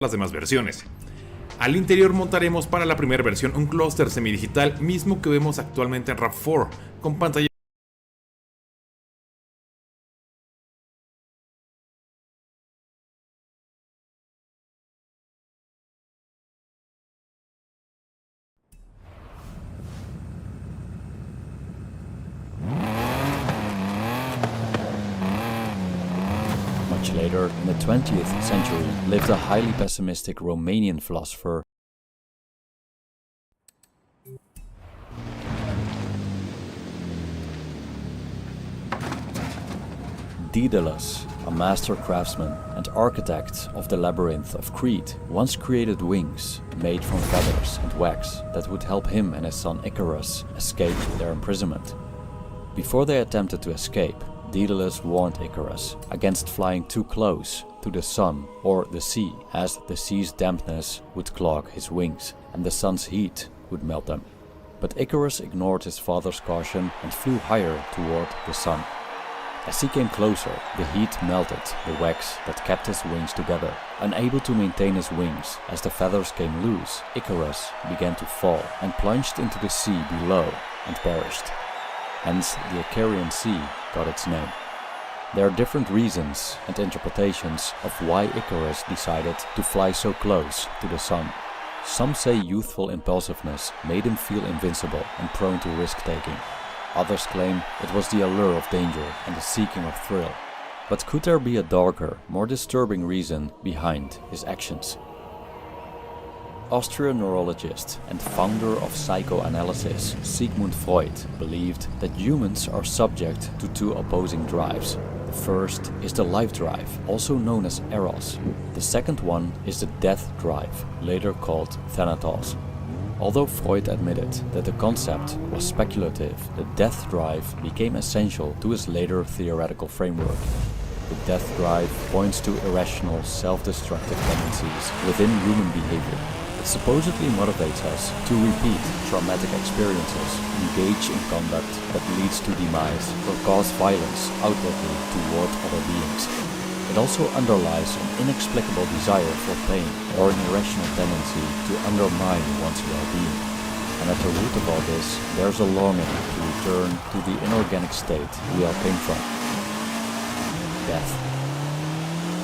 las demás versiones. Al interior montaremos para la primera versión un clúster semidigital mismo que vemos actualmente en RAV4, con pantalla Much later, in the 20th century, lived a highly pessimistic Romanian philosopher Daedalus, a master craftsman and architect of the labyrinth of Crete, once created wings made from feathers and wax that would help him and his son Icarus escape their imprisonment. Before they attempted to escape, Daedalus warned Icarus against flying too close to the sun or the sea, as the sea's dampness would clog his wings and the sun's heat would melt them. But Icarus ignored his father's caution and flew higher toward the sun. As he came closer, the heat melted the wax that kept his wings together. Unable to maintain his wings as the feathers came loose, Icarus began to fall and plunged into the sea below and perished. Hence, the Icarian Sea got its name. There are different reasons and interpretations of why Icarus decided to fly so close to the sun. Some say youthful impulsiveness made him feel invincible and prone to risk-taking. Others claim it was the allure of danger and the seeking of thrill. But could there be a darker, more disturbing reason behind his actions? Austrian neurologist and founder of psychoanalysis Sigmund Freud believed that humans are subject to two opposing drives. The first is the life drive, also known as eros. The second one is the death drive, later called thanatos. Although Freud admitted that the concept was speculative, the death drive became essential to his later theoretical framework. The death drive points to irrational, self-destructive tendencies within human behavior. It supposedly motivates us to repeat traumatic experiences, engage in conduct that leads to demise, or cause violence outwardly toward other beings. It also underlies an inexplicable desire for pain or an irrational tendency to undermine one's well-being. And at the root of all this, there's a longing to return to the inorganic state we all came from. Death.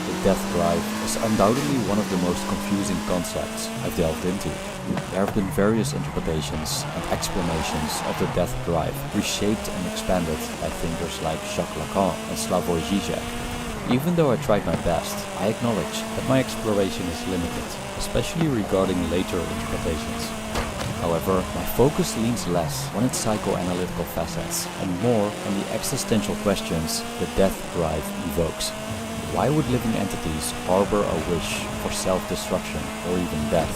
The death drive is undoubtedly one of the most confusing concepts I've delved into. There have been various interpretations and explanations of the death drive, reshaped and expanded by thinkers like Jacques Lacan and Slavoj Žižek. Even though I tried my best, I acknowledge that my exploration is limited, especially regarding later interpretations. However, my focus leans less on its psychoanalytical facets and more on the existential questions the death drive evokes. Why would living entities harbor a wish for self-destruction or even death?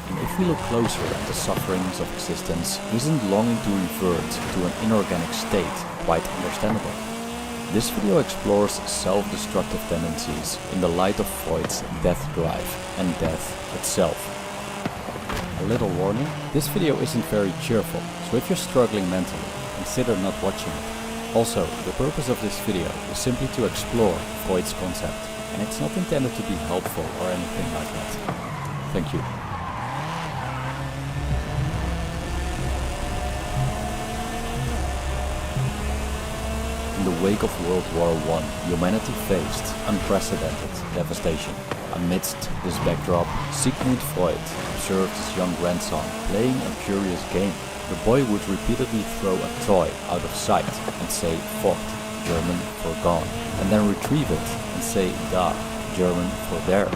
And if we look closer at the sufferings of existence, isn't longing to revert to an inorganic state quite understandable? This video explores self-destructive tendencies in the light of Freud's death drive and death itself. A little warning, this video isn't very cheerful, so if you're struggling mentally, consider not watching it. Also, the purpose of this video is simply to explore Freud's concept, and it's not intended to be helpful or anything like that. Thank you. In the wake of World War I, humanity faced unprecedented devastation. Amidst this backdrop, Sigmund Freud observed his young grandson playing a curious game. The boy would repeatedly throw a toy out of sight and say "fort," German for gone, and then retrieve it and say "da," German for there.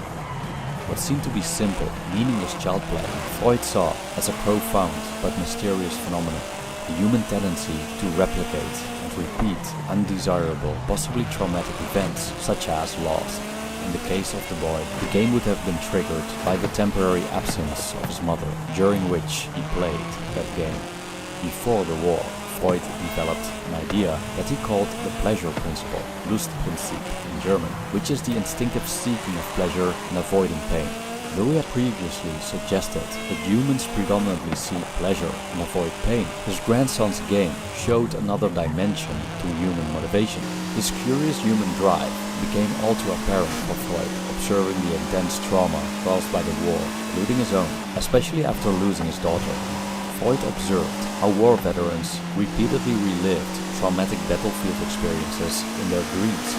What seemed to be simple, meaningless child play, Freud saw as a profound but mysterious phenomenon. The human tendency to replicate and repeat undesirable, possibly traumatic events, such as loss. In the case of the boy, the game would have been triggered by the temporary absence of his mother, during which he played that game. Before the war, Freud developed an idea that he called the pleasure principle, Lustprinzip in German, which is the instinctive seeking of pleasure and avoiding pain. Though he had previously suggested that humans predominantly seek pleasure and avoid pain, his grandson's game showed another dimension to human motivation. This curious human drive became all too apparent for Freud, observing the intense trauma caused by the war, including his own, especially after losing his daughter. Freud observed how war veterans repeatedly relived traumatic battlefield experiences in their dreams.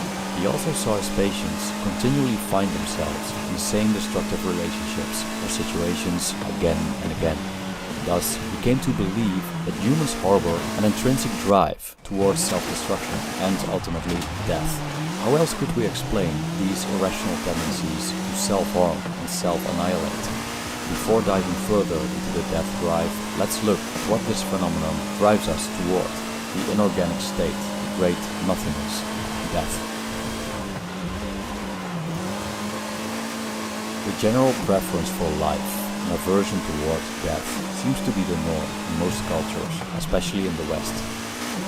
He also saw his patients continually find themselves in the same destructive relationships or situations again and again. Thus, he came to believe that humans harbor an intrinsic drive towards self-destruction and ultimately death. How else could we explain these irrational tendencies to self-harm and self-annihilate? Before diving further into the death drive, let's look at what this phenomenon drives us toward, the inorganic state, the great nothingness, death. The general preference for life and aversion toward death seems to be the norm in most cultures, especially in the West.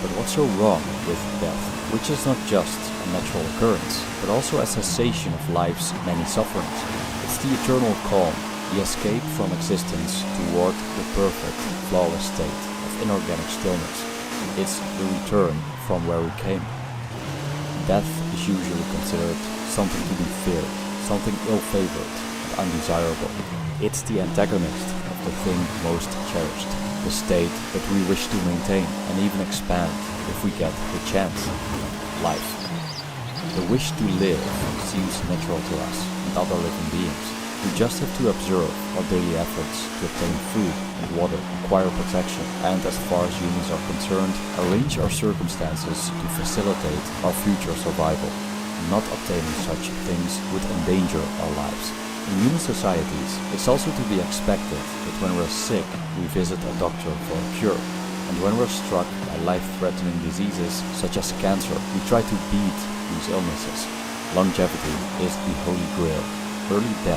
But what's so wrong with death, which is not just a natural occurrence, but also a cessation of life's many sufferings? It's the eternal calm, the escape from existence toward the perfect, flawless state of inorganic stillness. It's the return from where we came. Death is usually considered something to be feared, something ill-favored and undesirable. It's the antagonist of the thing most cherished, the state that we wish to maintain and even expand if we get the chance. Life. The wish to live seems natural to us and other living beings. We just have to observe our daily efforts to obtain food and water, acquire protection, and as far as humans are concerned, arrange our circumstances to facilitate our future survival. Not obtaining such things would endanger our lives. In human societies, it's also to be expected that when we're sick, we visit a doctor for a cure. And when we're struck by life-threatening diseases such as cancer, we try to beat these illnesses. Longevity is the holy grail. Early death